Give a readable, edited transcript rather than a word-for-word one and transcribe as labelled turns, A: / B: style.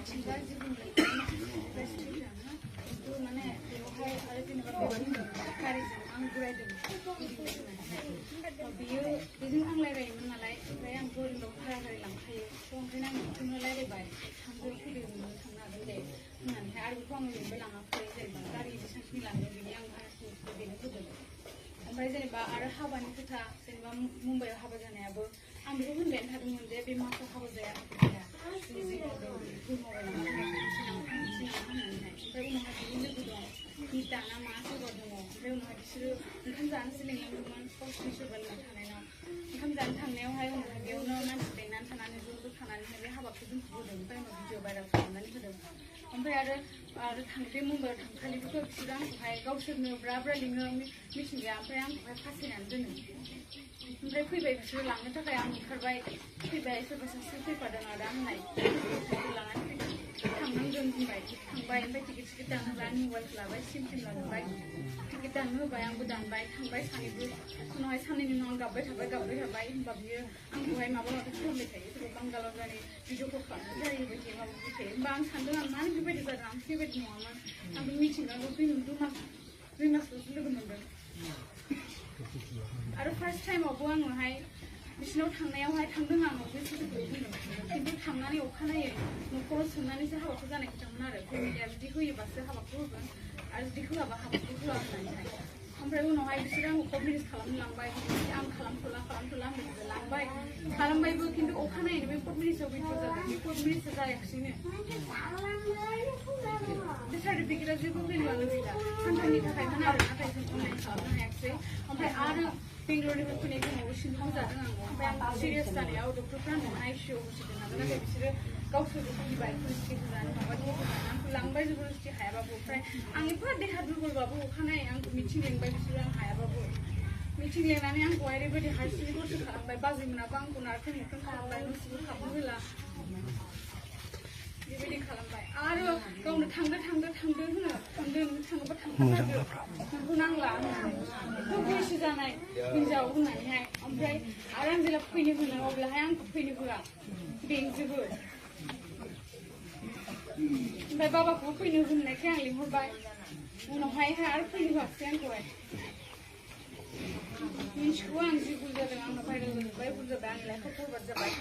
A: मिथिंगा जिबुंजों restrict itu mana बेवहाय आरो जेनेबा बेबायदिनो गारिजों आं गुरायदों बियो बेजों आं रायलायोमोन नालाय ओमफ्राय आं बोरियाव भारा गारि लांखायो ओंखायनो आं बिखौनो रायलायबाय थांदो फैदो नोङो थांनो हागोन दे होननानैहाय आरो बेखौ आं लिंबो लाङाखै जेनेबा गारि बेसेबांखिनि लाङो बिनि आं भाराखौ बेनो होदों ओमफ्राय जेनेबा आरो हाबानि खोथा जेनेबा मुम्बाइआव हाबा जानायाबो आं बेखौ होनबायानो थादोंमोन जे बे मासाव हाबा जाया जों जे मबाइल ओमफ्राय उनावहाय बिनि लोगो दं मिता ना मा सोरबा दङ ओमफ्राय उनावहाय बिसोरो ओंखाम जानोसो लिंलांदोंमोन गावसिनि सोरबा लोगो थानायनाव ओंखाम जानो थांनायावहाय उनावहाय बेयावनो मानसि लेंनानै थानानै ज' थानानैहाय बे हाबाखौ दोनथ'बोदों ओमफ्राय उनाव भिडिअ भाइरेल खालामनानै होदों ओमफ्राय आरो बे मुम्बाइआव थांखालिबोथ' बिसोरो आंखौहाय गावसोरनो ब्रा ब्रा लिङो मिथिंगाया ओमफ्राय आंखौहाय फासायनानै दोनो ओमफ्राय फैबाय बिसोरो लांनो थाखाय आं ओंखारबाय फैबाय सोरबा सासे फैफादों आदा होननाय लानानै थांनांगोन होनबाय थांबाय ओमफ्य टिकेट दानहोबाय आंनि मबाइलखौ लाबाय सिम लाजोबबाय टिकेट दाननो होबाय आंबो दानबाय थांबाय सानैबो उनावहाय साननैनि उनाव आं गाबबाय थाबाय होनबा बियो आंखौहाय माबा माबि खालामबाय थायो सोरबा बांगालाव जानाय भिडिअ कल खालामनाय जायोबाय थायो माबाबाय थायो होमबा आं सानदों आं मानो बेबायदि जादों आं बेबायदि नङामोन आं बे मिथिंगाखौ 2 मासल'सो लोगो मोनदों आरो फार्स्ट टाइमावबो आङोहाय बिसिनाव थांनायावहाय थांदों आं बे सुटिखौ बुंदों खिन्थु थांनानै अखानायै न'खराव सोंनानैसो हाबाखौ जानाय खोथामोन आरो फेमिलिया जुदि होयोबासो हाबाखौ होगोन आरो जुदि होआबा हाबाखौ होआ होननानैहाय ओमफ्राय उनावहाय बिसोरो आंखौ कल मेरेज खालामनो लांबाय आं खालामथ'ला आं लांबाय खालामबायबो खिन्थु अखानायैनो बे कर्ट मेरेजआव भिडिअ जादों बे कर्ट मेरेजआ जायाखिसैनो बे सार्टिफिकेटआ जेबो भेलुआनो गैला सानथामनि थाखायमोन आरो नाथाय जों अनलाइन खालामनो हायाखिसै ओमफ्राय आरो बेंगलरनिफ्राय फैनाय समाव सिनखाव जादों आं ओमफ्राय आं सिरियास जानायाव डक्टरफ्रा आंनो आइसिइउआव होसिगोन नालाय नाथाय बिसोरो गावसोर गिबाय पुलिसखौ जानो माबाखौ आंखौ लांबाय जबरदस्ति हायाबाबो ओमफ्राय आं एफा देहा दुर्बलबाबो अखानायै आंखौ मिथिं लेंबाय बिसोरो आं हायाबाबो मिथिं लेंनानै आंखौ ओरैबायदि हारसिङै दसे खालामबाय बाजैमोनाबो आंखौ नारखें नुख्रें खालामबाय न'सिङाव हाबनो होला बेबायदि खालामबाय आरो गावनो थांदो होनो थांदों थाङोबा थांथारदो नोंखौ नांला होननानै बैसो जानाय हिनजाव होननानैहाय ओमफ्राय आरो आं जेब्ला फैनो होनो अब्लाहाय आंखौ फैनो होआ बेंजोबो ओमफ्राय बाबाखौबो फैनो होननायखाय आं लिंहरबाय उनावहाय आरो फैनो होआसै आंखौहाय मिन्थिगौ आं जि भुल जादों आंना भाइरेल जाजोब्बाय भुल जाबाय आंनि लाइफआव बरबाद जाबाय